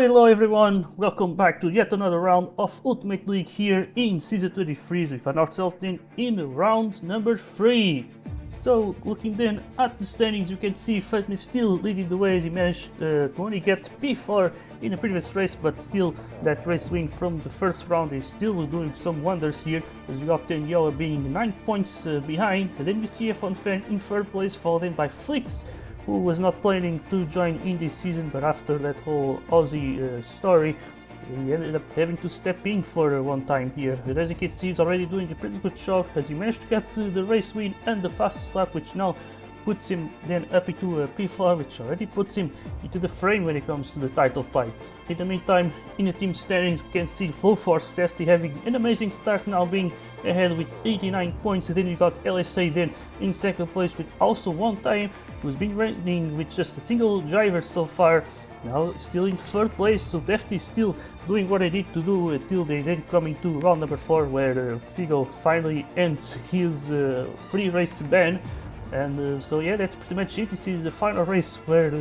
hello everyone, welcome back to yet another round of Ultimate League here in Season 23. We find ourselves then in round number 3. So, looking then at the standings, you can see Fatman is still leading the way as he managed to only get P4 in the previous race, but still that race win from the first round is still doing some wonders here, as we got then Yellow being 9 points behind, and then we see F1 Fan in third place, followed in by Flix, who was not planning to join in this season, but after that whole Aussie story, he ended up having to step in for one time here. But as you can see, he's already doing a pretty good job as he managed to get the race win and the fastest lap, which now puts him then up into a P4, which already puts him into the frame when it comes to the title fight. In the meantime, in the team standings, we can see Flow Force Stefty having an amazing start, now being ahead with 89 points, and then you got LSA then in second place with also one time, who's been running with just a single driver so far, now still in third place. So Defty is still doing what they need to do until they then come into round number 4, where Figo finally ends his 3 race ban. And so yeah, that's pretty much it. This is the final race where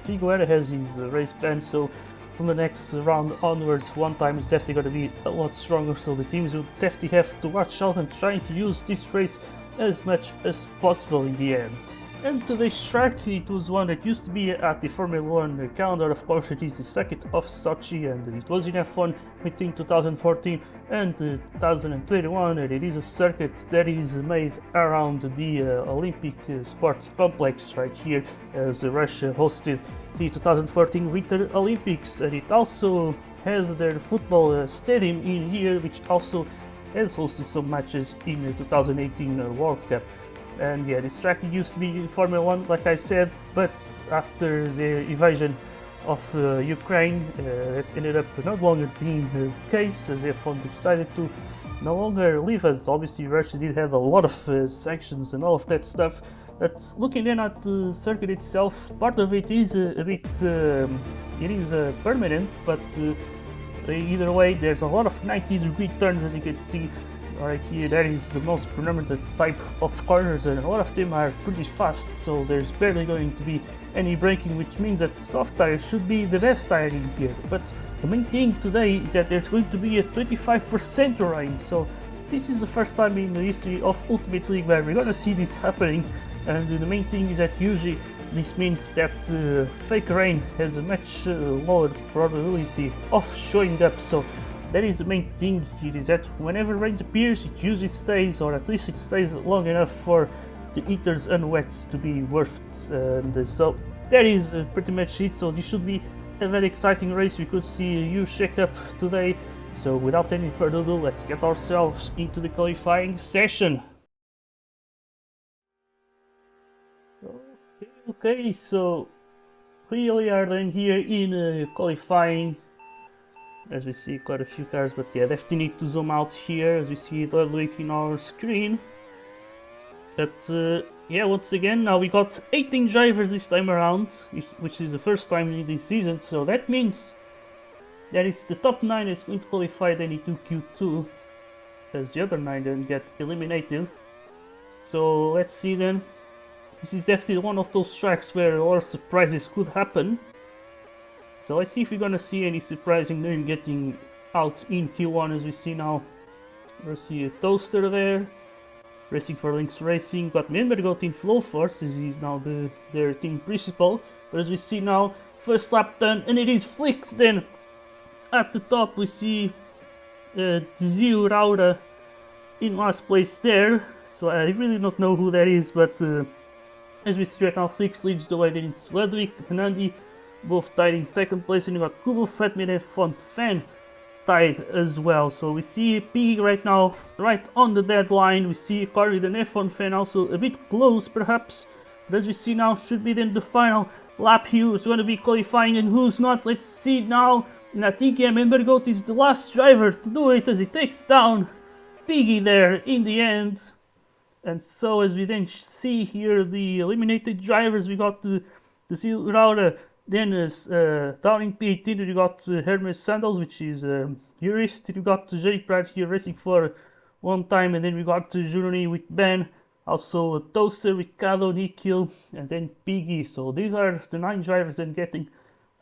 Figo has his race ban, so from the next round onwards, one time is definitely going to be a lot stronger, so the teams will definitely have to watch out and trying to use this race as much as possible in the end. And today's track, it was one that used to be at the Formula 1 calendar. Of course, it is the circuit of Sochi, and it was in F1 between 2014 and 2021, and it is a circuit that is made around the Olympic Sports Complex right here, as Russia hosted the 2014 Winter Olympics, and it also had their football stadium in here, which also has hosted some matches in the 2018 World Cup. And yeah, this track used to be in Formula 1, like I said, but after the invasion of Ukraine, it ended up no longer being the case, as F1 decided to no longer leave, as obviously Russia did have a lot of sanctions and all of that stuff. But looking then at the circuit itself, part of it is a bit, it is permanent, but either way, there's a lot of 90-degree turns, as you can see. Right here, that is the most prominent type of corners, and a lot of them are pretty fast, so there's barely going to be any braking, which means that soft tire should be the best tire in here. But the main thing today is that there's going to be a 25% rain, so this is the first time in the history of Ultimate League where we're gonna see this happening. And the main thing is that usually this means that fake rain has a much lower probability of showing up, so that is the main thing here, is that whenever rain appears, it usually stays, or at least it stays long enough for the heaters and wets to be worth it. And so that is pretty much it. So this should be a very exciting race. We could see a huge shake-up today. So without any further ado, let's get ourselves into the qualifying session. Okay, so we are then here in qualifying. As we see quite a few cars, but yeah, definitely need to zoom out here as we see it all in our screen. But yeah, once again, now we got 18 drivers this time around, which is the first time in this season, so that means that it's the top 9 that's going to qualify then into Q2, as the other 9 then get eliminated. So let's see then. This is definitely one of those tracks where a lot of surprises could happen. So let's see if we're gonna see any surprising name getting out in Q1, as we see now. We see a Toaster there, racing for Lynx Racing, but remember to go Team Flow Force, as he's now their team principal. But as we see now, first lap done, and it is Flix then. At the top we see Ziu Raura in last place there, so I really don't know who that is, but as we see right now, Flix leads the way then it's Ludwig, Penandi, both tied in second place, and you got Kubo, Fatman and F1 Fan tied as well. So we see Piggy right now, right on the deadline. We see Carly and F1 Fan also a bit close perhaps, but as we see now, should be then the final lap. Who's going to be qualifying and who's not, let's see now. And I think Embergoat is the last driver to do it, as he takes down Piggy there in the end. And so as we then see here the eliminated drivers, we got the Zilrauda, then down in P18 you got Hermes Sandals, which is Jurist. You got Jerry Pratt here racing for one time, and then we got Juroni with Ben, also Toaster, Ricardo, Nikhil, and then Piggy. So these are the 9 drivers then getting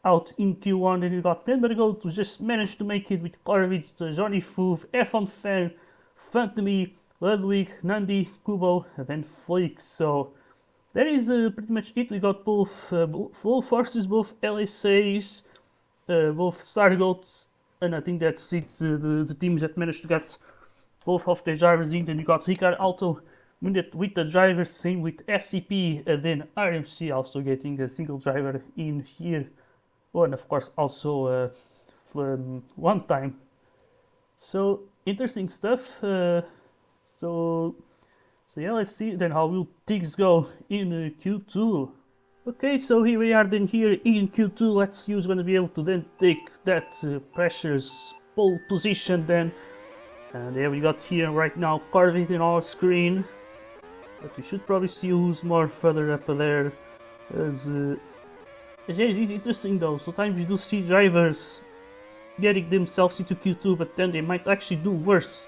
out in Q1. Then you got Menbergold, who just managed to make it with Corvid, Johnny Foove, F1 Fan, Phantomy, Ludwig, Nandi, Kubo, and then Fleek. So that is pretty much it. We got both Flow Forces, both LSAs, both Stargoats, and I think that's it. The teams that managed to get both of the drivers in. Then you got Ricard Alto with the drivers, same with SCP, and then RMC also getting a single driver in here. Oh, and of course also one time. So interesting stuff. So yeah, let's see then how will things go in Q2. Okay, so here we are then here in Q2. Let's see who's going to be able to then take that precious pole position then. And there we got here right now Corvid in our screen. But we should probably see who's more further up there. As yeah, it is interesting though. Sometimes you do see drivers getting themselves into Q2, but then they might actually do worse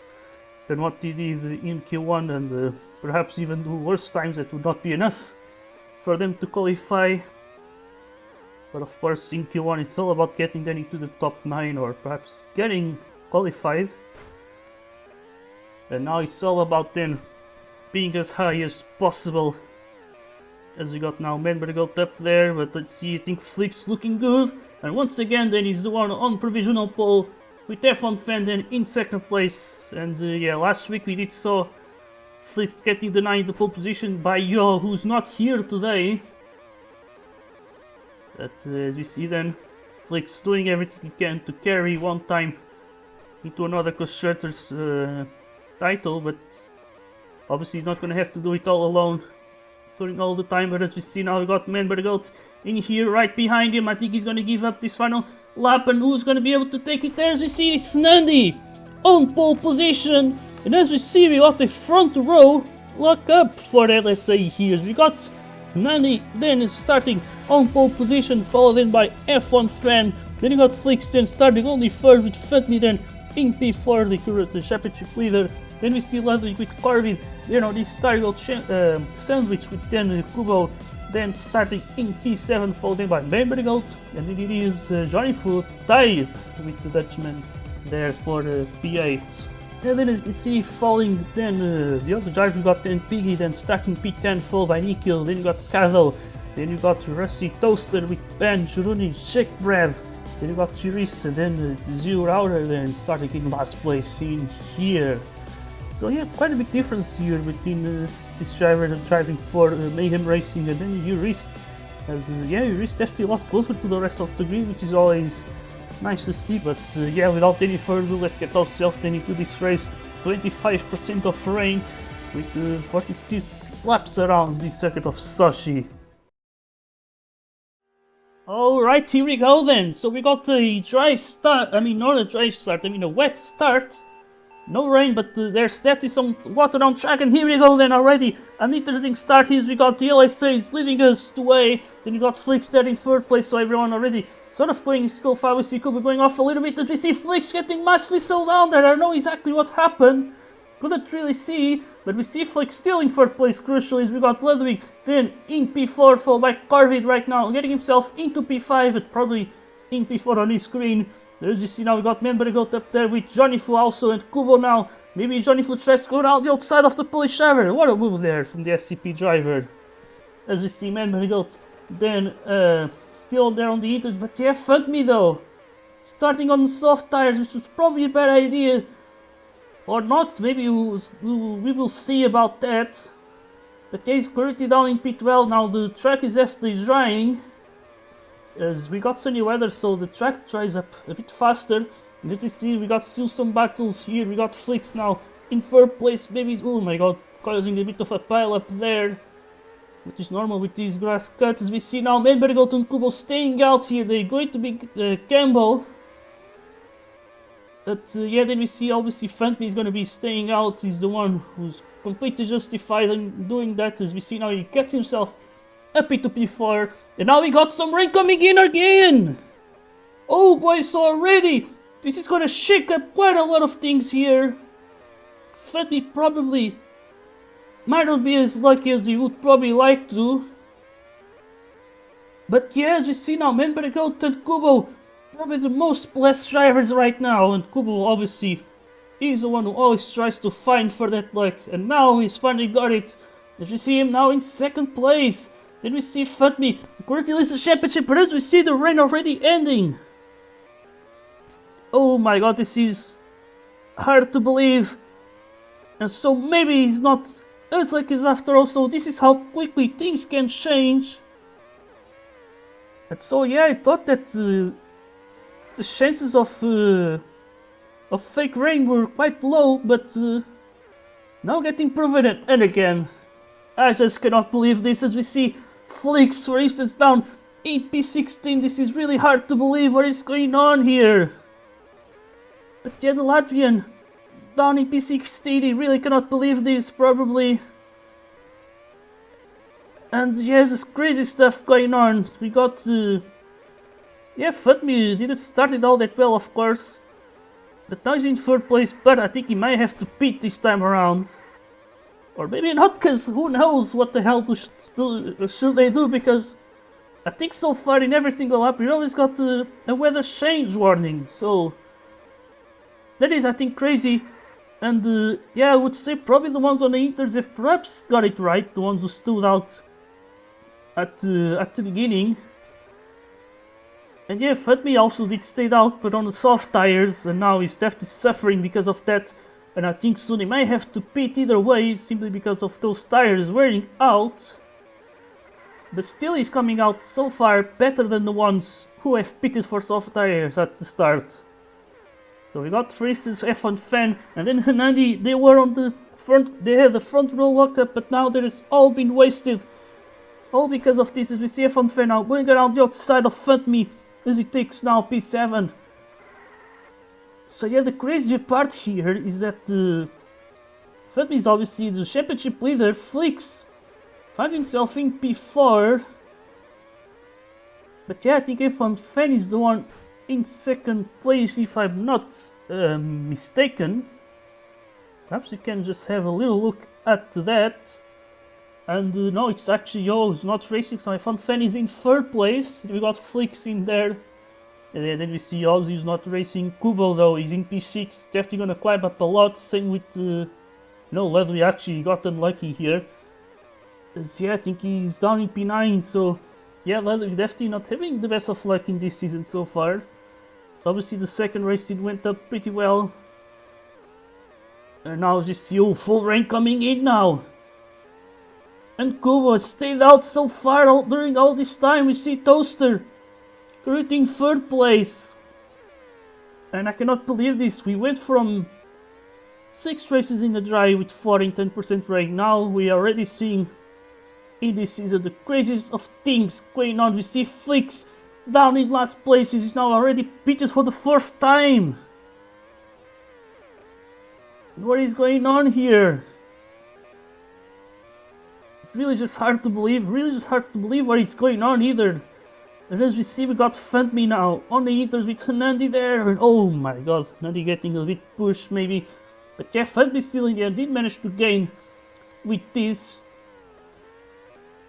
than what they did in Q1, and perhaps even do worse times that would not be enough for them to qualify. But of course in Q1 it's all about getting them into the top 9 or perhaps getting qualified. And now it's all about then being as high as possible. As we got now Menbergold up there, but let's see, I think Flick's looking good. And once again then he's the one on provisional pole, with F1 Fan then in second place. And yeah, last week we did saw Flick getting denied the pole position by Yo, who's not here today. But as we see then, Flick's doing everything he can to carry one time into another constructor's title, but obviously he's not going to have to do it all alone during all the time. But as we see now, we got Menbergold in here right behind him. I think he's going to give up this final lap, and who's going to be able to take it there? As we see, it's Nandi on pole position, and as we see, we got the front row lock up for LSA here. We got Nandi then starting on pole position, followed in by F1 Fan. Then you got Flixton starting only third, with Fatmy then in P4, the current championship leader. Then we see Ludwig with Corvid, you know, this Stargold sandwich with then Kubo, then starting in P7, followed in by Menbergold, and then it is Johnny Foot tied with the Dutchman there for P8. And then as we see, following then the other driver, you got then Piggy, then starting P10, followed by Nikhil, then you got Kado, then you got Rusty Toaster with Ben, Juruni, Shake Bread, then you got Chiris, and then Zero Router, then starting in last place in here. So yeah, quite a big difference here between this driver driving for Mayhem Racing and then Jurist. As yeah, Jurist actually a lot closer to the rest of the grid, which is always nice to see. But yeah, without any further ado, let's get ourselves then into this race. 25% of rain with 46 laps around the circuit of Sochi. Alright, here we go then. So we got a dry start, I mean not a dry start, I mean a wet start. No rain, but there's definitely some water on track, and here we go then already. An interesting start here. We got the LSAs leading us the way. Then you got Flix there in third place, so everyone already sort of playing his skill file. We see Kuba going off a little bit, as we see Flix getting massively slowed down there. I don't know exactly what happened. Couldn't really see, but we see Flix still in third place, crucially, as we got Ludwig then in P4, followed by Corvid right now, getting himself into P5, but probably in P4 on his screen. As you see now, we got Menbergold up there with Johnny Fu also, and Kubo now. Maybe Johnny Fu tries to go around the outside of the Polish driver. What a move there from the SCP driver. As we see Menbergold then still there on the heaters, but yeah, fuck me though. Starting on the soft tires, which was probably a bad idea. Or not, maybe we will see about that. But yeah, he's currently down in P12 now. The track is after drying, as we got sunny weather, so the track dries up a bit faster. And if we see, we got still some battles here. We got Flix now in third place, maybe, oh my god, causing a bit of a pile up there, which is normal with these grass cuts. As we see now, Menbergold and Kubo staying out here. They're going to be Campbell. But yeah, then we see obviously Fantme is going to be staying out. He's the one who's completely justified in doing that. As we see now, he gets himself up into P4, and now we got some rain coming in again. Oh boy, so already this is gonna shake up quite a lot of things here. Fatty probably might not be as lucky as he would probably like to. But yeah, as you see now, Man Better Goat and Kubo, probably the most blessed drivers right now, and Kubo obviously is the one who always tries to find for that luck, and now he's finally got it. As we see him now in second place, then we see Fatmi currently leads the championship, but as we see the rain already ending. Oh my god, this is hard to believe. And so maybe he's not as lucky as after all, so this is how quickly things can change. And so yeah, I thought that the chances of fake rain were quite low, but now getting proven it. And again, I just cannot believe this as we see Flix, for instance, down in P16. This is really hard to believe what is going on here. But yeah, the Latvian down in P16, he really cannot believe this, probably. And yeah, there's crazy stuff going on. We got, yeah, Fatmi didn't start it all that well, of course. But now he's in third place, but I think he might have to pit this time around. Or maybe not, because who knows what the hell should they do, because I think so far in every single lap we always got a weather change warning, so that is, I think, crazy. And yeah, I would say probably the ones on the Inters have perhaps got it right, the ones who stood out at the beginning. And yeah, Fatmi also did stay out, but on the soft tires, and now he's definitely suffering because of that. And I think soon he might have to pit either way, simply because of those tires wearing out. But still he's coming out so far better than the ones who have pitted for soft tires at the start. So we got, for instance, F1 Fan, and then Hernandi, they were on the front, they had the front row lockup, but now that has all been wasted. All because of this, as we see F1 Fan now going around the outside of Fatmi, as he takes now P7. So yeah, the crazy part here is that Fatmi is obviously the championship leader. Flix finds himself in P4. But yeah, I think F1 Fan is the one in second place, if I'm not mistaken. Perhaps we can just have a little look at that. And no, it's actually Yo who's not racing, so F1 Fan is in third place. We got Flix in there. And then we see Yogs who's not racing. Kubo though is in P6, definitely gonna climb up a lot. Same with no, Ledley actually got unlucky here. As yeah, I think he's down in P9, so yeah, Ledley definitely not having the best of luck in this season so far. Obviously the second race it went up pretty well. And now just see full rain coming in now. And Kubo stayed out so far during all this time. We see Toaster creating third place. And I cannot believe this. We went from 6 races in the dry with 4 and 10% rain. Now we are already seeing in this season the craziest of things going on. We see Flix down in last place. He's now already pitted for the 4th time. What is going on here? It's really just hard to believe. Really just hard to believe what is going on either. And as we see, we got Fatmi now on the Inters with Nandi there. And oh my god, Nandi getting a bit pushed maybe. But yeah, Fatmi still in the end did manage to gain with this.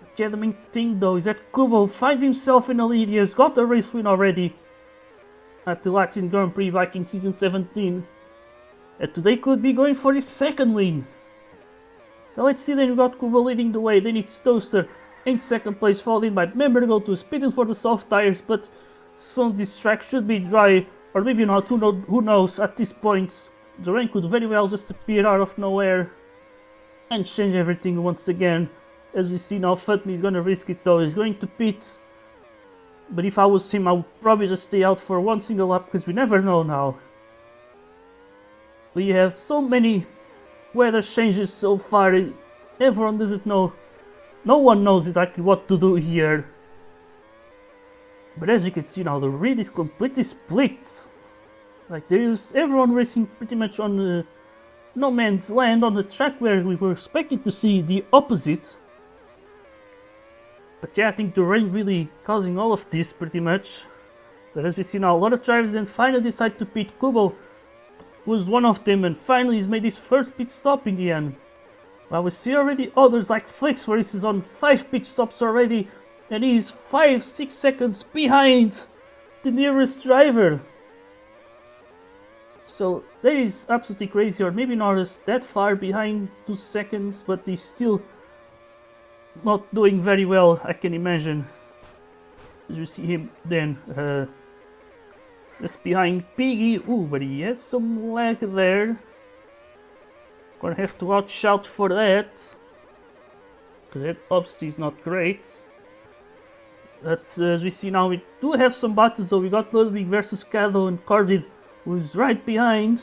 But yeah, the main thing though is that Kubo finds himself in the lead. He has got the race win already at the Latvian Grand Prix back in season 17. And today could be going for his 2nd win. So let's see, then we got Kubo leading the way. Then it's Toaster in 2nd place, followed in by Member to go to pitted for the soft tires. But soon this track should be dry, or maybe not, who knows at this point. The rain could very well just appear out of nowhere and change everything once again. As we see now, Fatmi is gonna risk it though. He's going to pit. But if I was him, I would probably just stay out for one single lap, because we never know now. We have so many weather changes so far. Everyone doesn't know. No one knows exactly what to do here. But as you can see now, the grid is completely split. Like there is everyone racing pretty much on no man's land, on the track where we were expecting to see the opposite. But yeah, I think the rain really causing all of this pretty much. But as we see now, a lot of drivers then finally decide to pit. Kubo was one of them, and finally he's made his first pit stop in the end. While we see already others like Flix, for instance, on 5 pit stops already. and he's 5-6 seconds behind the nearest driver. So that is absolutely crazy, or maybe not as that far behind, 2 seconds, but he's still not doing very well, I can imagine. As you see him then just behind Piggy. Ooh, but he has some lag there. Gonna have to watch out for that, because that obviously is not great. But as we see now, we do have some battles though. We got Ludwig versus Kado and Corvid, who's right behind.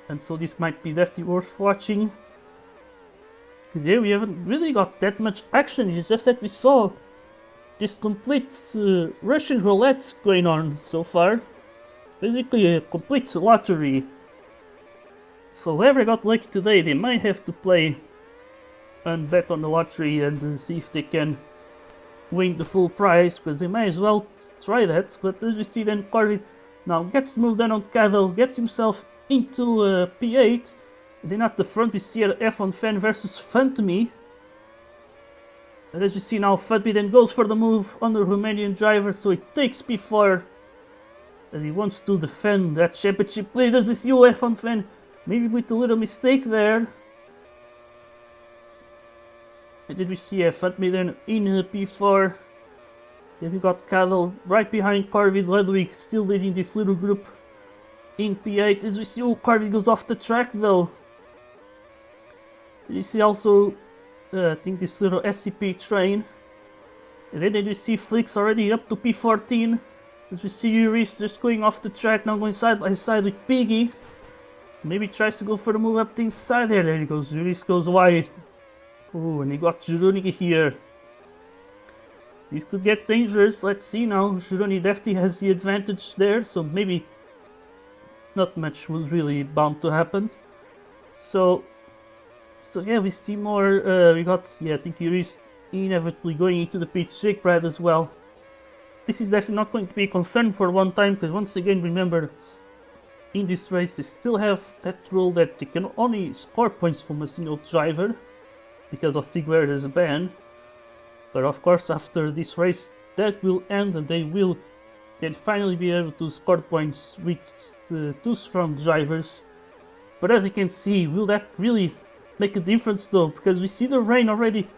And so this might be definitely worth watching. Because here we haven't really got that much action, it's just that we saw this complete Russian roulette going on so far. Basically a complete lottery. So whoever got lucky today, they might have to play and bet on the lottery and see if they can win the full prize, because they might as well try that. But as we see then, Corvid now gets moved down on Kado, gets himself into P8. And then at the front we see F1 Fan versus Fantomy. And as you see now, Fantomy then goes for the move on the Romanian driver, so he takes P4 as he wants to defend that championship play. There's this F1 Fan, maybe with a little mistake there. And then we see Fantomy then in P4. Then we got Kado right behind Corvid, Ludwig still leading this little group in P8. As we see, Corvid goes off the track though. You see also, I think this little SCP train. And then you see Flix already up to P14. As we see Yuris just going off the track, now going side by side with Piggy. Maybe tries to go for the move up the inside there. There he goes, Yuris goes wide. Oh, and he got Juruni here. This could get dangerous, let's see now. Juruni definitely has the advantage there, so maybe not much was really bound to happen. So yeah, we see more, we got, I think Yuri's inevitably going into the pits, Jake Brad as well. This is definitely not going to be a concern for one time, because once again, remember, in this race they still have that rule that they can only score points from a single driver, because of Figueroa's ban. But of course, after this race, that will end and they will then finally be able to score points with two strong drivers. But as you can see, will that really make a difference though? Because we see the rain already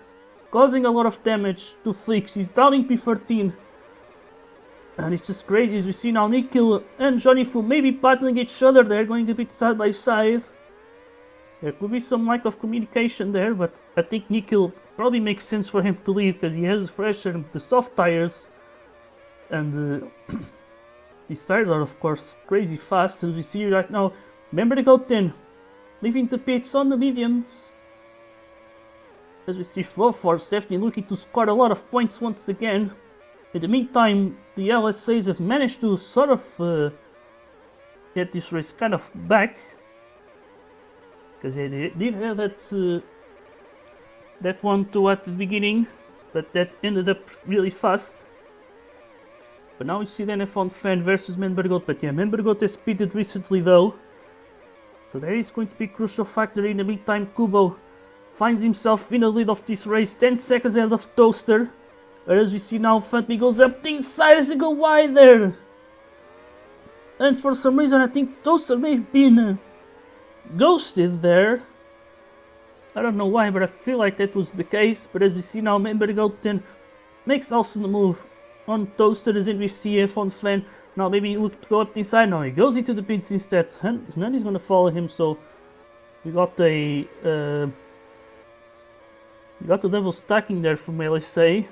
causing a lot of damage to Flix. He's down in P13. And it's just crazy as we see now Nikhil and Johnny Fu maybe battling each other there, going a bit side by side. There could be some lack of communication there, but I think Nikhil probably makes sense for him to lead because he has fresh and the soft tires. And these tires are of course crazy fast, as we see right now. Remember to go 10, leaving the pits on the mediums. As we see Flowforce definitely looking to score a lot of points once again. In the meantime, the LSAs have managed to sort of get this race kind of back. Because they did have that 1-2 at the beginning, but that ended up really fast. But now we see the F1 Fan versus Menbergot, but yeah, Menbergot has pitted recently though. So there is going to be a crucial factor. In the meantime, Kubo finds himself in the lead of this race, 10 seconds ahead of Toaster. As we see now, Fantomy goes up the inside as he go wide there. And for some reason I think Toaster may have been ghosted there. I don't know why, but I feel like that was the case. But as we see now, Menbergot makes also the move on Toaster, as in we see F1 Fan. Now maybe he look to go up the inside. Now he goes into the pits instead. And then he's gonna follow him, so we got a double stacking there from LSA.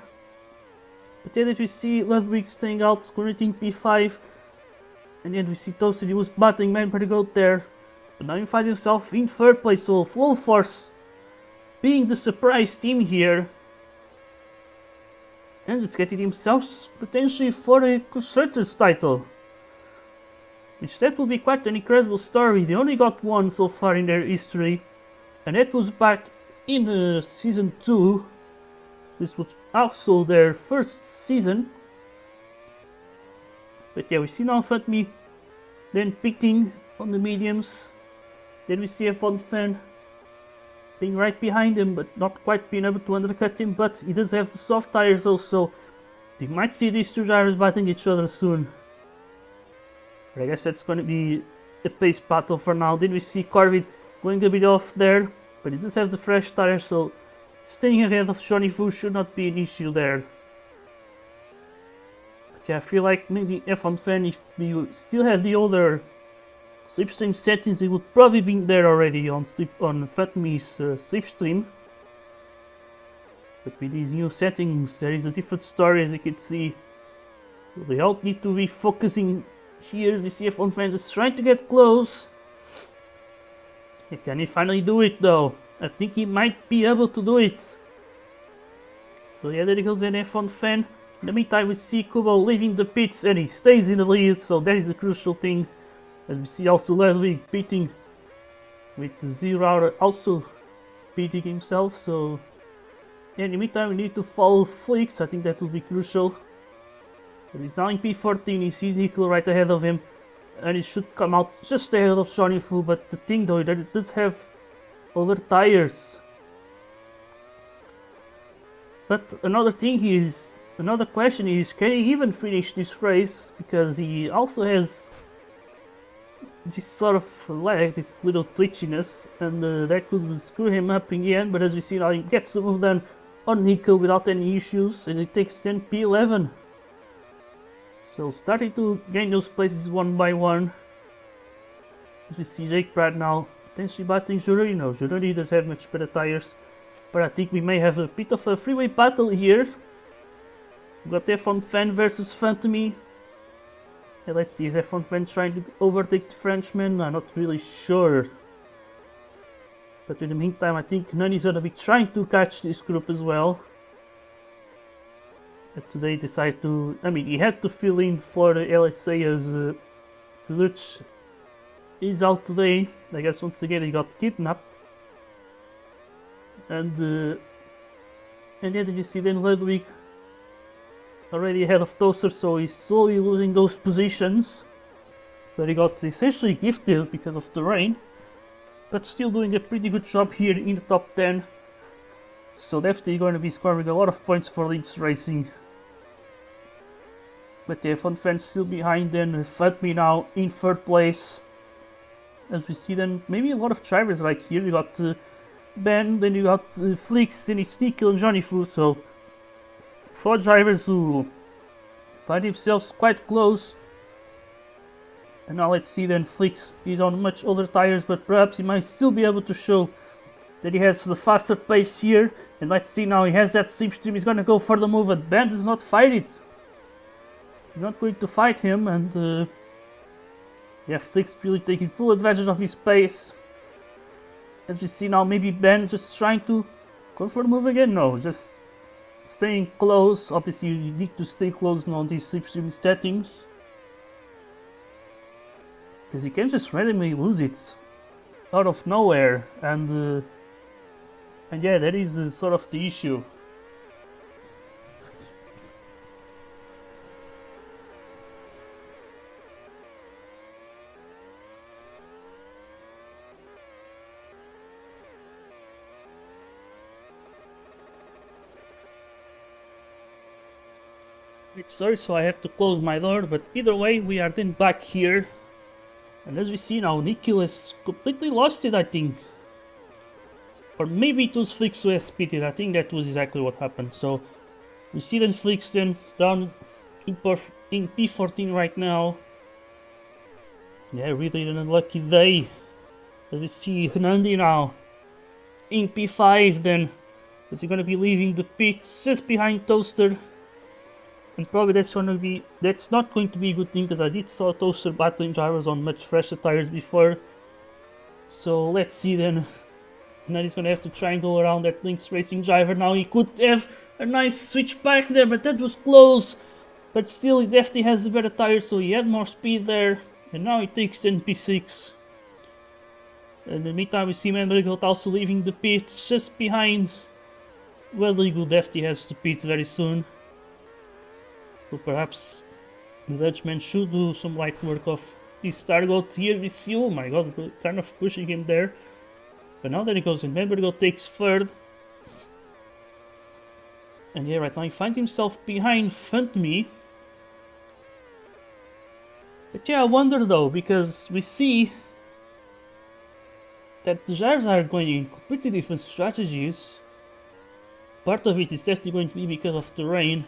But then we see Ludwig staying out, scoring P5. And then we see Toaster, he was battling Menbergot there. But now he finds himself in third place, so Full Force being the surprise team here. And just getting himself potentially for a Constructors title. Which that will be quite an incredible story. They only got one so far in their history. And that was back in Season 2. This was also their first season. But yeah, we see now Fantomy then pitting on the mediums. Then we see F1 Fan being right behind him, but not quite being able to undercut him. But he does have the soft tires also. We might see these two drivers battling each other soon. But I guess that's going to be a pace battle for now. Then we see Corvid going a bit off there, but he does have the fresh tires, so staying ahead of Johnny Fu should not be an issue there. But yeah, I feel like maybe F1 Fan, if we still had the older slipstream settings, it would probably be there already on Fatmi's slipstream. But with these new settings, there is a different story, as you can see. So they all need to be focusing here. We see F1 Fan just trying to get close. Can he finally do it though? I think he might be able to do it. So yeah, there goes an F1 Fan. In the meantime, we see Kubo leaving the pits and he stays in the lead, so that is the crucial thing. As we see also Ludwig beating with the Zero also beating himself, so yeah, in the meantime we need to follow Flix. I think that will be crucial. But he's now in P14, he sees Nico right ahead of him, and he should come out just ahead of Johnny Fu. But the thing though, that it does have other tires. But another question is, can he even finish this race? Because he also has this sort of lag, this little twitchiness, and that could screw him up in the end. But as we see now, he gets the move done on Nico without any issues, and it takes 10 P11. So starting to gain those places one by one. As we see Jake Pratt now potentially battling Jurino. Jurino does have much better tires, but I think we may have a bit of a freeway battle here. We've got F1 Fan versus Fantomy. Yeah, let's see, is F1 Fan trying to overtake the Frenchman? I'm not really sure. But in the meantime, I think Nani's gonna be trying to catch this group as well. And today decided to, he had to fill in for the LSA as Sluch is out today. I guess once again he got kidnapped. And yeah, did you see then Ludwig already ahead of Toaster, so he's slowly losing those positions that he got essentially gifted because of the rain, but still doing a pretty good job here in the top 10. So definitely going to be scoring a lot of points for Lynx Racing. But the F1 Fans still behind, then Fatmi now in 3rd place. As we see then maybe a lot of drivers like here. You got Ben, then you got Flix, then it's Nico and Johnny Fu, so 4 drivers who find themselves quite close. And now let's see then, Flix is on much older tires, but perhaps he might still be able to show that he has the faster pace here. And let's see now, he has that slipstream, he's gonna go for the move, but Ben does not fight it. He's not going to fight him, and yeah, Flix really taking full advantage of his pace. As we see now, maybe Ben just trying to go for the move again. No, just staying close. Obviously you need to stay close now on these slipstream settings, because you can just randomly lose it out of nowhere, and yeah, that is sort of the issue. Sorry, so I have to close my door, but either way we are then back here, and as we see now, Nikhil has completely lost it, I think, or maybe it was Flix who has spit it. I think that was exactly what happened. So we see then Flix then down in P14 right now. Yeah, really an unlucky day. As we see Hernandi now in P5, then is he gonna be leaving the pits just behind Toaster? And probably that's not going to be a good thing, because I did saw Toaster battling drivers on much fresher tires before. So let's see then. Now he's gonna have to try and go around that Lynx Racing driver. Now he could have a nice switch back there, but that was close. But still, he definitely has the better tires, so he had more speed there. And now he takes in P6. In the meantime, we see Menbergold also leaving the pits just behind. Well, Legal definitely has to pit very soon. So perhaps the Dutchman should do some light work of this Stargold. Here we see, oh my god, kind of pushing him there. But now there he goes, and Menbergo takes third. And yeah, right now he finds himself behind Funtme. But yeah, I wonder though, because we see that the Jars are going in completely different strategies. Part of it is definitely going to be because of the rain.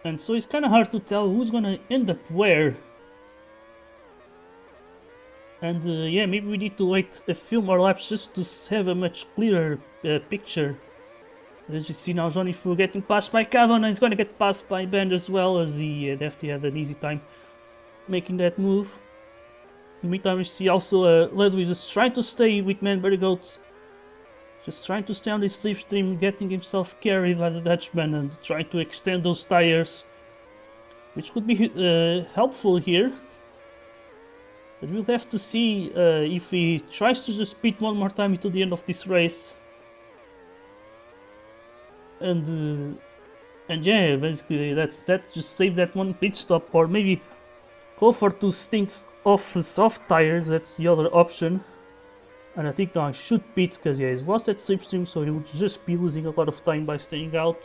And so it's kind of hard to tell who's going to end up where. And yeah, maybe we need to wait a few more laps just to have a much clearer picture. As you see now, Johnny Fu getting passed by Cadon, and he's going to get passed by Ben as well, as he definitely had an easy time making that move. In the meantime, we see also Ludwig just trying to stay with Menbergoat. Just trying to stay on this slipstream, getting himself carried by the Dutchman and trying to extend those tires. Which could be helpful here. But we'll have to see if he tries to just pit one more time into the end of this race. And yeah, basically that just save that one pit stop, or maybe go for 2 stints off the soft tires. That's the other option. And I think now I should pit, because yeah, he's lost that slipstream, so he would just be losing a lot of time by staying out.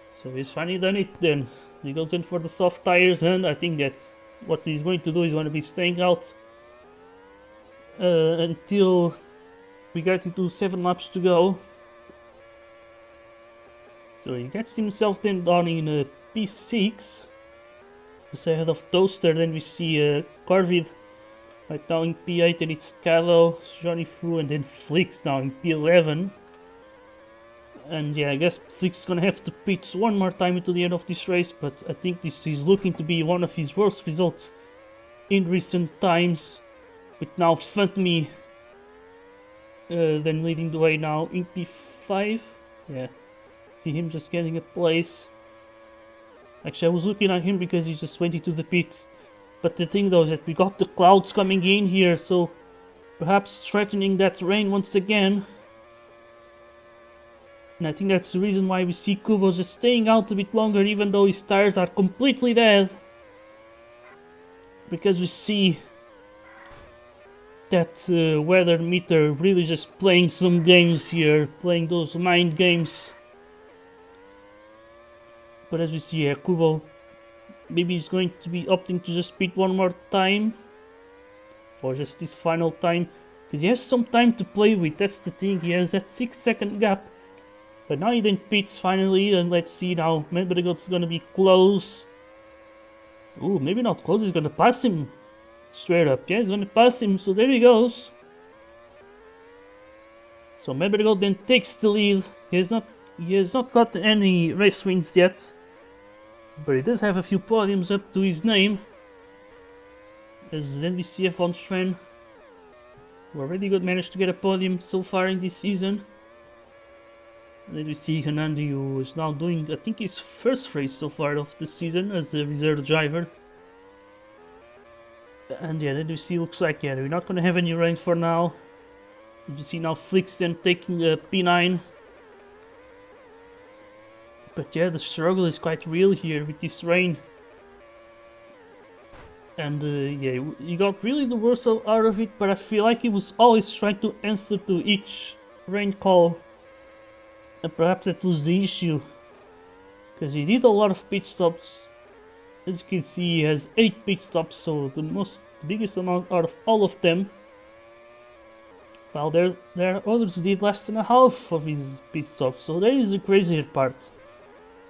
So he's finally done it then. He goes in for the soft tires, and I think that's what he's going to do. He's going to be staying out until we get into 7 laps to go. So he gets himself then down in P6. Just ahead of Toaster. Then we see Corvid right now in P8, and it's Cado, Johnny Fu, and then Flix now in P11. And yeah, I guess Flix is gonna have to pit one more time into the end of this race, but I think this is looking to be one of his worst results in recent times. With now Funtme then leading the way now in P5. Yeah, see him just getting a place. Actually, I was looking at him because he just went into the pits. But the thing though is that we got the clouds coming in here, so perhaps threatening that rain once again. And I think that's the reason why we see Kubo just staying out a bit longer, even though his tires are completely dead. Because we see that weather meter really just playing some games here, playing those mind games. But as we see here, Kubo, maybe he's going to be opting to just pit one more time. Or just this final time. Because he has some time to play with, that's the thing, he has that 6-second gap. But now he then pits finally, and let's see now, Menbergo's gonna be close. Ooh, maybe not close, he's gonna pass him straight up. Yeah, he's gonna pass him, so there he goes. So Menbergo then takes the lead. He has not got any race wins yet, but he does have a few podiums up to his name. As NBCF Von Sven, who already managed to get a podium so far in this season. And then we see Hernandi, who is now doing, I think, his first race so far of the season as a reserve driver. And yeah, then we see, looks like, yeah, we're not going to have any rain for now. You see now Flix then taking a P9. But yeah, the struggle is quite real here with this rain. And yeah, he got really the worst out of it, but I feel like he was always trying to answer to each rain call. And perhaps that was the issue, because he did a lot of pit stops. As you can see, he has 8 pit stops, so the biggest amount out of all of them. While there are others who did less than a half of his pit stops, so that is the crazier part.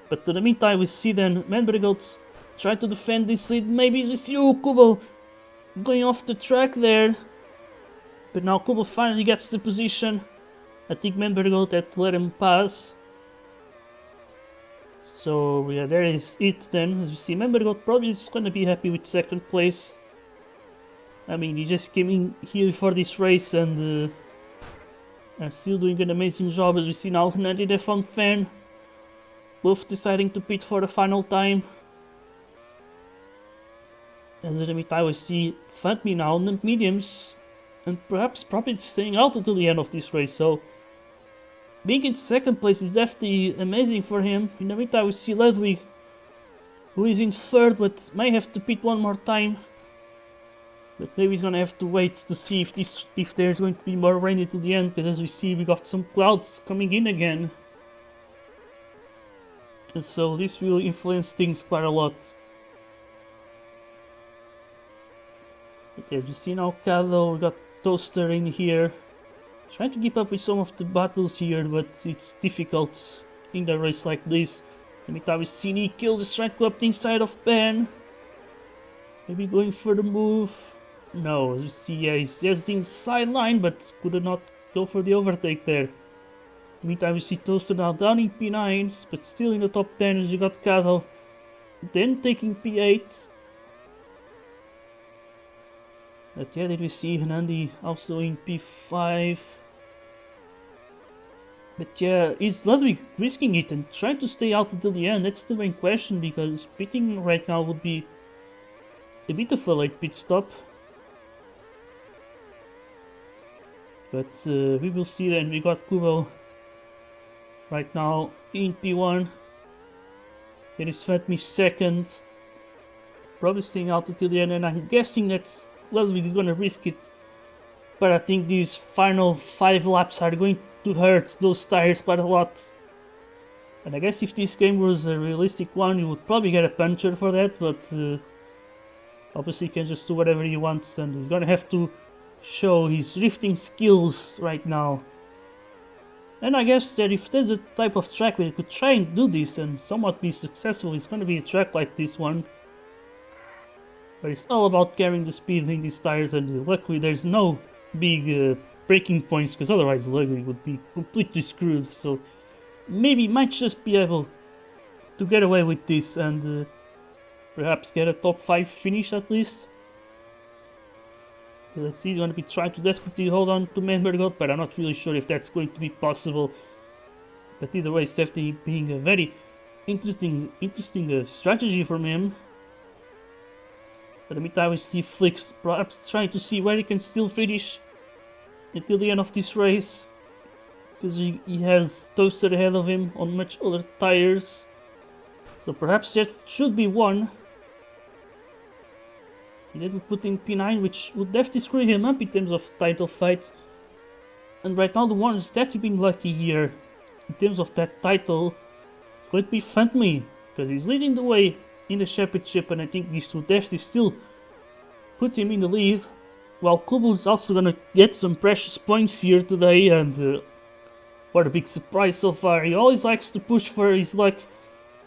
But in the meantime, we see then Menbergo's trying to defend this lead. Maybe we see Kubo going off the track there. But now Kubo finally gets the position. I think Menbergo had to let him pass. So yeah, there is it then. As you see, Menbergo probably is going to be happy with 2nd place. I mean, he just came in here for this race and still doing an amazing job. As we see now, Hernandi and Van Fan both deciding to pit for the final time. As in the meantime, we see Funtme now on the mediums, and perhaps probably staying out until the end of this race. So being in 2nd place is definitely amazing for him. In the meantime, we see Ludwig, who is in 3rd but may have to pit one more time. But maybe he's gonna have to wait to see if there's going to be more rain until the end, because as we see we got some clouds coming in again. And so this will influence things quite a lot. Okay, as you see now, Kado, we got Toaster in here. Trying to keep up with some of the battles here, but it's difficult in a race like this. Meantime, we see Nikhil just trying to go up the inside of Ben. Maybe going for the move. No, as you see, yeah, he's just inside line, but could not go for the overtake there. Meantime, we see Toaster now down in P9, but still in the top 10 as you got Kado. Then taking P8. But yeah, did we see Hanandi also in P5? But yeah, is Ludwig risking it and trying to stay out until the end? That's the main question, because pitting right now would be a bit of a late pit stop. But we will see then. We got Kubo right now in P1. Then it's Fatmi second. Probably staying out until the end, and I'm guessing that Ludwig is gonna risk it. But I think these final 5 laps are going to hurt those tires quite a lot. And I guess if this game was a realistic one, you would probably get a puncture for that, but obviously he can just do whatever he wants, and he's gonna have to show his drifting skills right now. And I guess that if there's a type of track where you could try and do this and somewhat be successful, it's gonna be a track like this one. But it's all about carrying the speed in these tires, and luckily there's no big braking points, because otherwise Ludwig would be completely screwed. So maybe might just be able to get away with this and perhaps get a top 5 finish at least. Let's see, he's going to be trying to desperately hold on to Menbergot, but I'm not really sure if that's going to be possible. But either way, it's definitely being a very interesting strategy from him. But in the meantime, we see Flix perhaps trying to see where he can still finish until the end of this race, because he has Toaster ahead of him on much other tires. So perhaps that should be one. And then we put in P9, which would definitely screw him up in terms of title fight. And right now the ones that have been lucky here in terms of that title could be Fantme, because he's leading the way in the championship, and I think these two definitely still put him in the lead. While Kubo is also gonna get some precious points here today, and what a big surprise so far. He always likes to push for his luck,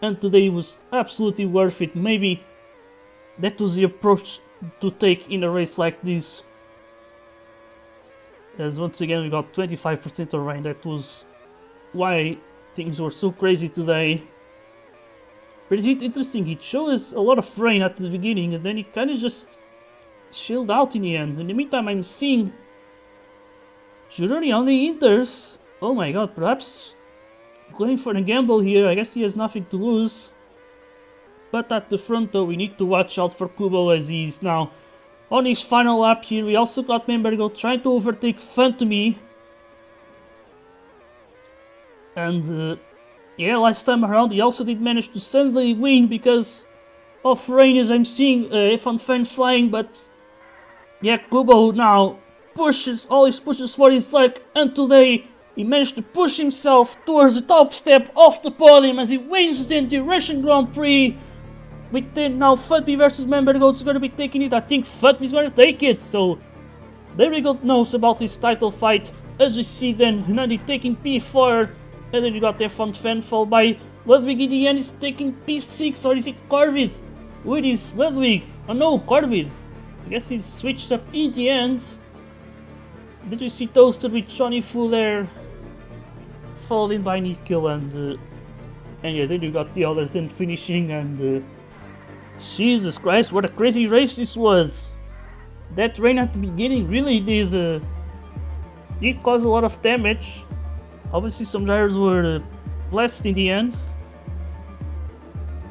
and today was absolutely worth it. Maybe that was the approach to take in a race like this. As once again we got 25% of rain. That was why things were so crazy today. But it's interesting, it showed us a lot of rain at the beginning, and then it kind of just chilled out in the end. In the meantime, I'm seeing Gironi on the Inters. Oh my god, perhaps going for a gamble here. I guess he has nothing to lose. But at the front though, we need to watch out for Kubo, as he's now on his final lap here. We also got Menbergot trying to overtake Fantme. And yeah, last time around he also did manage to suddenly win because of rain, as I'm seeing F1 fan flying. But yeah, Kubo now pushes all his pushes for his luck, and today he managed to push himself towards the top step of the podium as he wins the Russian Grand Prix. With then now Fantme versus Menbergot is going to be taking it. I think Fantme is going to take it. So there we go, knows about this title fight. As we see then Hanandi taking P4, and then you got F1 fan followed by Ludwig in the end is taking P6, or is it Corvid? Who it is? Ludwig? Oh no, Corvid. I guess he switched up in the end. Did we see Toaster with Johnny Fu there? Followed in by Nikhil, and yeah, then you got the others in finishing, and Jesus Christ, what a crazy race this was. That rain at the beginning really did cause a lot of damage. Obviously some drivers were blessed in the end.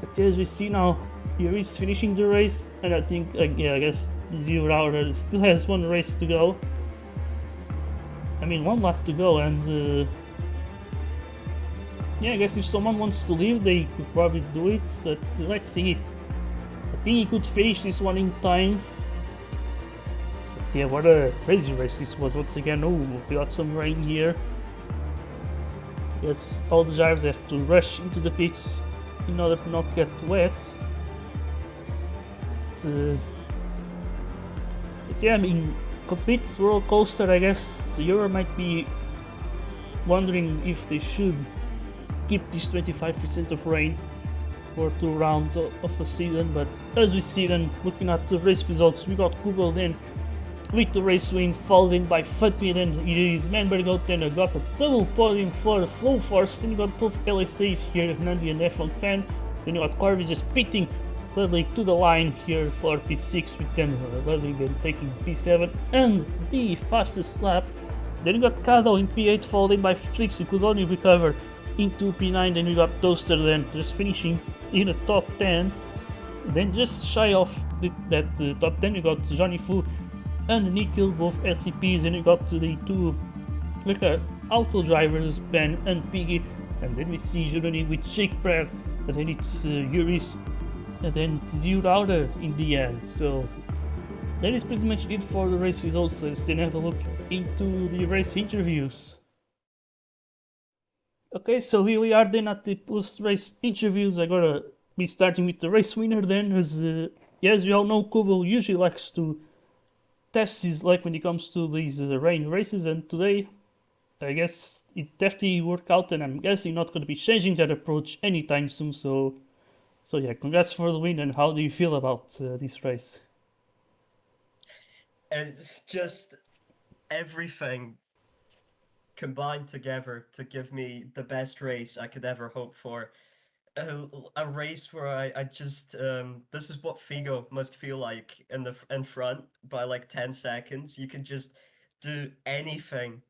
But as we see now, here is finishing the race, and I think, yeah, I guess Zero Hour still has one race to go. I mean, one lap to go, and yeah, I guess if someone wants to leave, they could probably do it. But let's see. I think he could finish this one in time. Yeah, what a crazy race this was once again. Oh, we got some rain here. Yes, all the drivers have to rush into the pits in order to not get wet. But, yeah, I mean, pits roller coaster. I guess Euro might be wondering if they should keep this 25% of rain for 2 rounds of a season. But as we see then, looking at the race results, we got Kubo then with the race win, followed in by Fatmi, then it is Manbergot, then I got a double podium for the Full Force, then you got both LSAs here, Nandi and F1 Fan, then you got Corby just pitting Ludwig to the line here for P6, with then Ludwig then taking P7 and the fastest lap. Then you got Kado in P8, followed in by Flix, who could only recover into P9, then you got Toaster then just finishing in the top 10. Then just shy of that top 10 you got Johnny Fu and Nikhil, both SCPs, and you got to the two auto drivers, Ben and Piggy, and then we see Juroni with Jake Pratt, and then it's Yuris, and then Zurauder in the end. So that is pretty much it for the race results. Let's then have a look into the race interviews. Okay, so here we are then at the post-race interviews. I gotta be starting with the race winner then, as we all know, Kubo usually likes to test his luck when it comes to these rain races, and today I guess it definitely worked out, and I'm guessing not going to be changing that approach anytime soon. So yeah, congrats for the win. And how do you feel about this race? It's just everything combined together to give me the best race I could ever hope for. A race where I just this is what Figo must feel like in front by like 10 seconds. You can just do anything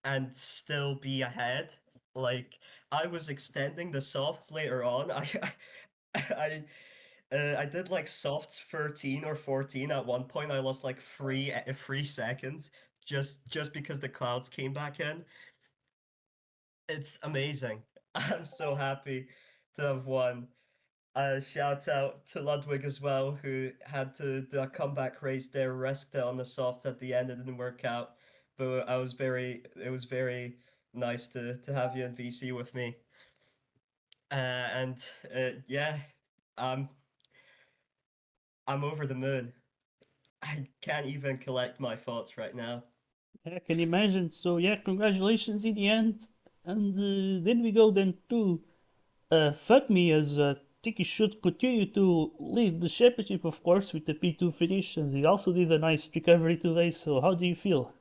and still be ahead. Like I was extending the softs later on. I I did like softs 13 or 14 at one point. I lost like 3 seconds just because the clouds came back in. It's amazing. I'm so happy to have won. Shout out to Ludwig as well, who had to do a comeback race there, risked it on the softs at the end. It didn't work out, but it was very nice to have you in VC with me. And yeah, I'm I'm over the moon. I can't even collect my thoughts right now. I can imagine. So yeah, congratulations in the end. And then we go then to Fuck Me, as Tiki should continue to lead the championship, of course, with the P2 finish, and he also did a nice recovery today. So how do you feel?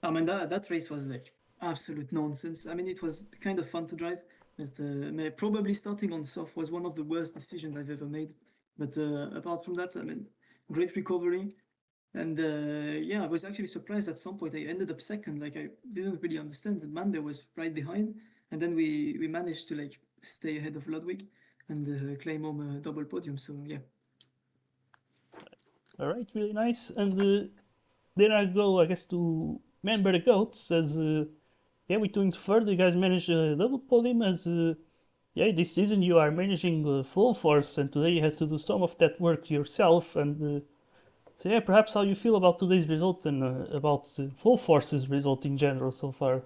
I mean that race was like absolute nonsense. I mean it was kind of fun to drive, but probably starting on soft was one of the worst decisions I've ever made. But apart from that, I mean, great recovery, and yeah, I was actually surprised at some point I ended up second. Like I didn't really understand that Mande was right behind, and then we managed to like stay ahead of Ludwig and claim home a double podium. So yeah. All right, really nice. And then I go, I guess, to Member the Goats, as yeah, we're doing further. You guys managed a double podium, as yeah, this season you are managing full force, and today you had to do some of that work yourself. And so yeah, perhaps how you feel about today's result, and about full force's result in general so far.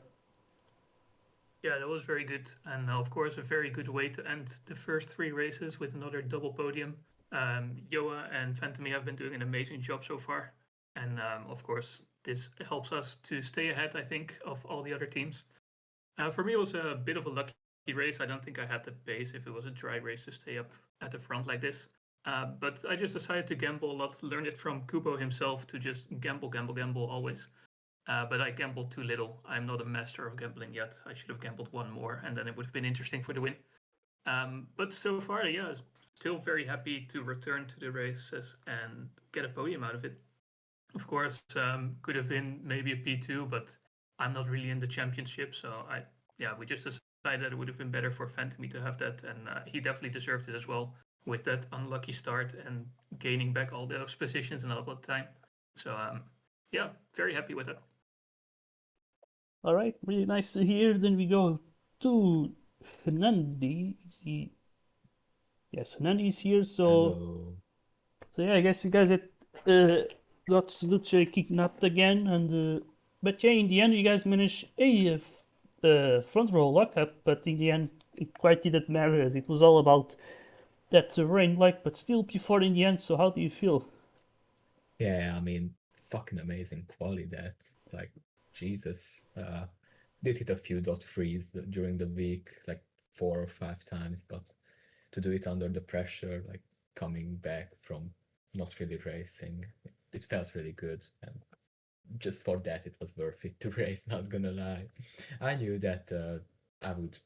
Yeah, that was very good. And of course, a very good way to end the first three races with another double podium. Joa and Phantomy have been doing an amazing job so far. And of course, this helps us to stay ahead, I think, of all the other teams. For me, it was a bit of a lucky race. I don't think I had the pace if it was a dry race to stay up at the front like this. But I just decided to gamble a lot, learned it from Kubo himself to just gamble, gamble, gamble always. But I gambled too little. I'm not a master of gambling yet. I should have gambled one more, and then it would have been interesting for the win. But so far, yeah, still very happy to return to the races and get a podium out of it. Of course, could have been maybe a P2, but I'm not really in the championship, so yeah, we just decided it would have been better for Phantomy to have that, and he definitely deserved it as well with that unlucky start and gaining back all those positions in a lot of time. So yeah, very happy with it. All right, really nice to hear. Then we go to Nandi. Yes, Nandi is here. So Hello. yeah, I guess you guys had uh, got Luce kidnapped again, and but yeah, in the end, you guys managed a front row lockup, but in the end, it quite didn't matter. It was all about that rain like, but still P4 in the end. So how do you feel? Yeah, I mean, fucking amazing quality that. Like, Jesus. Did hit a few dot threes during the week, like 4 or 5 times, but to do it under the pressure, like coming back from not really racing, it felt really good. And just for that, it was worth it to race, not gonna lie. I knew that I would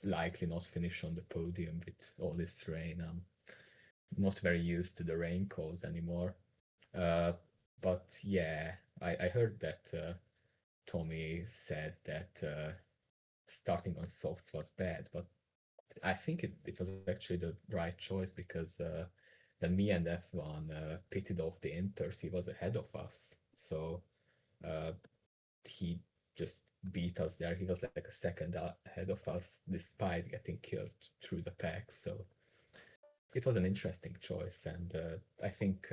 likely not finish on the podium with all this rain. I'm not very used to the rain calls anymore. Uh, but yeah, I heard that Tommy said that starting on softs was bad, but I think it was actually the right choice because when me and F1 pitted off the inters, he was ahead of us. So uh, he just beat us there. He was like a second ahead of us despite getting killed through the pack. So it was an interesting choice. And I think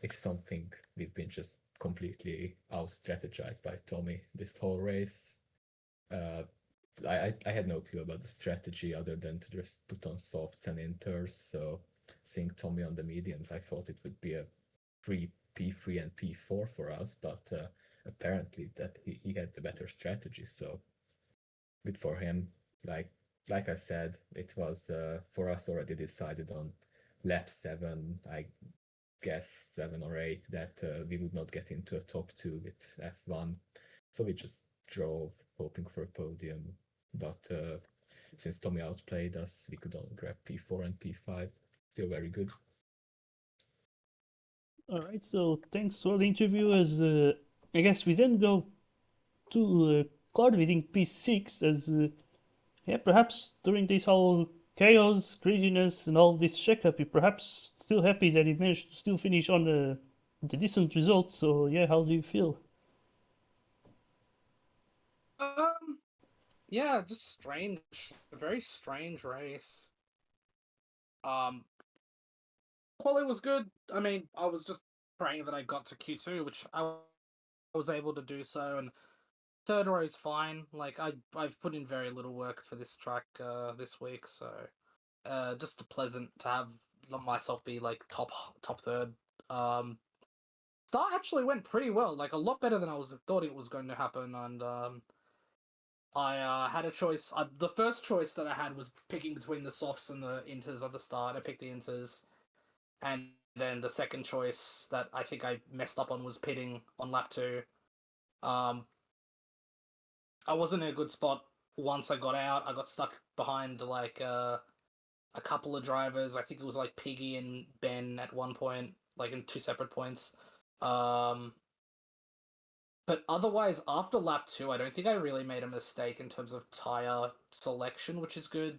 it's something we've been just completely out strategized by Tommy this whole race. Uh, I had no clue about the strategy other than to just put on softs and inters. So seeing Tommy on the mediums, I thought it would be a free P3 and P4 for us, but apparently that he had the better strategy. So good for him. Like like I said, it was for us already decided on lap 7. I guess 7 or 8 that we would not get into a top 2 with F1. So we just drove, hoping for a podium. But since Tommy outplayed us, we could only grab P4 and P5. Still very good. All right, so thanks for the interview. As I guess we then go to Claude winning P6, as yeah, perhaps during this whole chaos, craziness, and all this shakeup, you're perhaps still happy that he managed to still finish on the decent results. So yeah, how do you feel? Yeah, just strange. A very strange race. Um, quality was good. I mean, I was just praying that I got to Q2, which I was able to do so, and third row is fine. Like I've put in very little work for this track this week, so just pleasant to have myself be like top third. Start actually went pretty well, like a lot better than I thought it was going to happen, and I had a choice. The first choice that I had was picking between the softs and the inters at the start. I picked the inters, and then the second choice that I think I messed up on was pitting on lap 2. Um, I wasn't in a good spot once I got out. I got stuck behind like a couple of drivers. I think it was like Piggy and Ben at one point, like in 2 separate points. Um, but otherwise, after lap 2, I don't think I really made a mistake in terms of tire selection, which is good.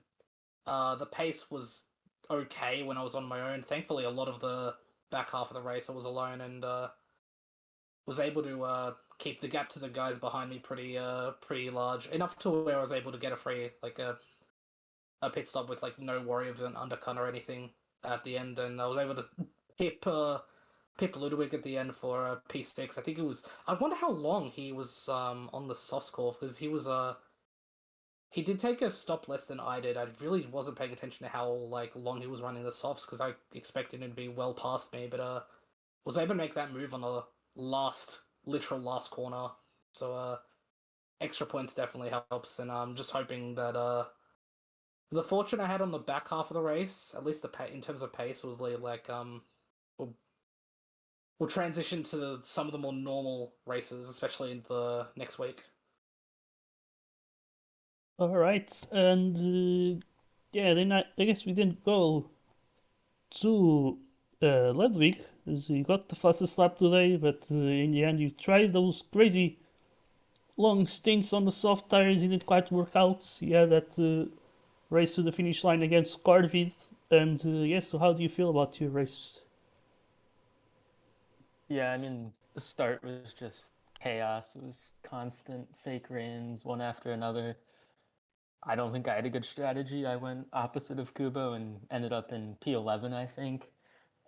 The pace was okay when I was on my own. Thankfully, a lot of the back half of the race I was alone and was able to keep the gap to the guys behind me pretty large, enough to where I was able to get a free like a pit stop with like no worry of an undercut or anything at the end, and I was able to pip Pip Ludwig at the end for P6. I think it was. I wonder how long he was on the soft score because he did take a stop less than I did. I really wasn't paying attention to how like long he was running the softs because I expected him to be well past me, but was able to make that move on the literal last corner. So extra points definitely helps, and I'm just hoping that the fortune I had on the back half of the race, at least in terms of pace, was like will will transition to some of the more normal races, especially in the next week. All right, and yeah, then I guess we didn't go to Ludwig, as you got the fastest lap today, but in the end you tried those crazy long stints on the soft tires, didn't quite work out. Yeah, that race to the finish line against Carvid, and yes, so how do you feel about your race? Yeah, I mean, the start was just chaos. It was constant fake rains, one after another. I don't think I had a good strategy. I went opposite of Kubo and ended up in P11, I think.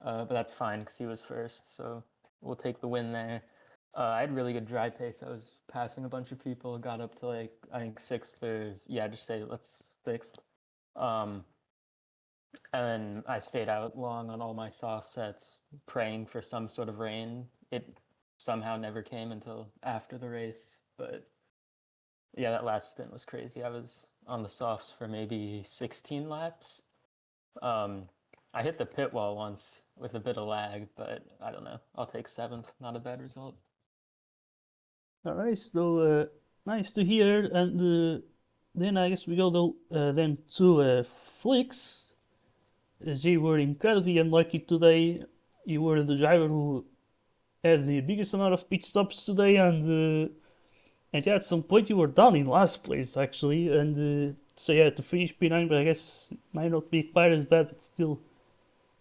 But that's fine because he was first. So we'll take the win there. I had really good dry pace. I was passing a bunch of people, got up to like I think sixth or yeah, just say let's sixth. And then I stayed out long on all my soft sets, praying for some sort of rain. It somehow never came until after the race, but yeah, that last stint was crazy. I was on the softs for maybe 16 laps. I hit the pit wall once with a bit of lag, but I don't know. I'll take seventh. Not a bad result. Alright, so nice to hear. And then I guess we go then to Flix. As you were incredibly unlucky today. You were the driver who had the biggest amount of pit stops today, and yeah, at some point you were down in last place actually, and so yeah, to finish P9, but I guess might not be quite as bad, but still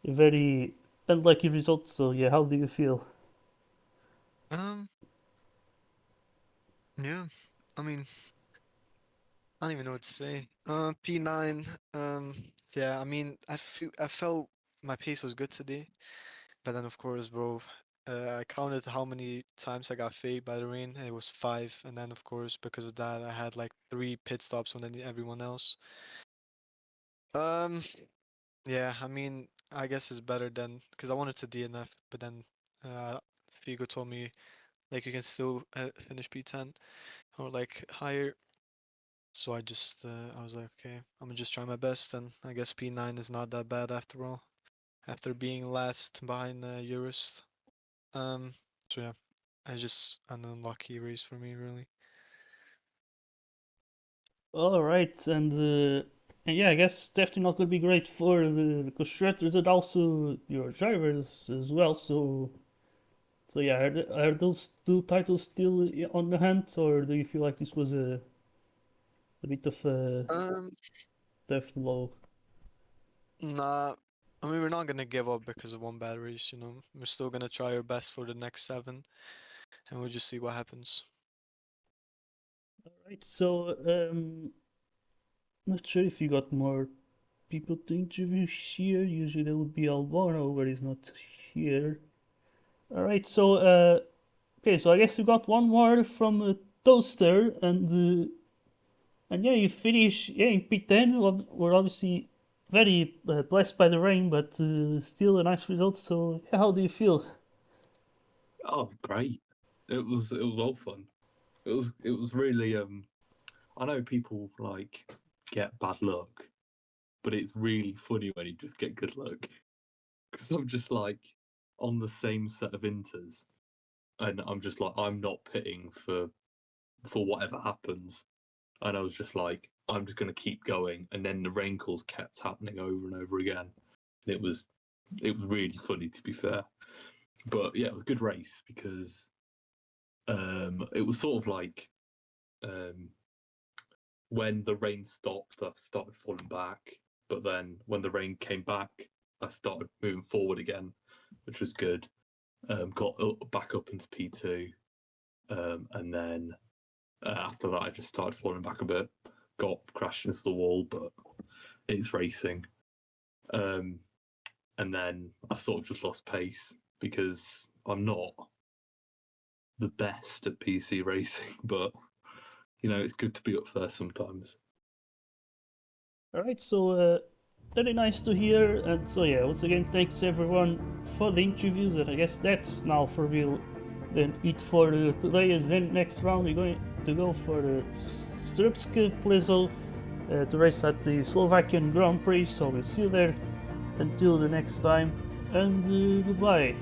a very unlucky result. So yeah, how do you feel? Um, yeah, I mean, I don't even know what to say. P9. Yeah, I mean, I felt my pace was good today, but then of course, bro, I counted how many times I got faked by the rain, and it was 5. And then of course, because of that, I had like 3 pit stops on everyone else. Um, yeah, I mean, I guess it's better than because I wanted to DNF, but then Figo told me like you can still finish P10 or like higher. So I was like, okay, I'm gonna just try my best, and I guess P9 is not that bad after all, after being last behind Eurus. So yeah, just an unlucky race for me, really. All right, and yeah, I guess definitely not gonna be great for the constructors and also your drivers as well. So yeah, are those two titles still on the hunt, or do you feel like this was a bit of a Um, tough blow? nah, I mean, we're not gonna give up because of one bad race, you know. We're still gonna try our best for the next 7, and we'll just see what happens. All right, so not sure if you got more people to interview here. Usually that would be Albono, but he's not here. All right, so okay, so I guess you got one more from Toaster, and yeah, you finish yeah in P10. Well, we're obviously very blessed by the rain, but still a nice result. So yeah, how do you feel? Oh, great! It was all fun. It was really I know people like get bad luck, but it's really funny when you just get good luck. Because I'm just like on the same set of inters, and I'm just like I'm not pitting for whatever happens, and I was just like I'm just gonna keep going, and then the rain calls kept happening over and over again. And it was really funny, to be fair. But yeah, it was a good race because it was sort of like um, when the rain stopped, I started falling back. But then when the rain came back, I started moving forward again, which was good. Got back up into P2, and then after that, I just started falling back a bit. Got crashed into the wall, but it's racing. And then I sort of just lost pace because I'm not the best at PC racing, but it's good to be up there sometimes. All right, so very nice to hear, and so yeah, once again, thanks everyone for the interviews, and I guess that's now for real. Then it for today is then next round we're going to go for the Strpske Pleso to race at the Slovakian Grand Prix. So we'll see you there. Until the next time, and goodbye.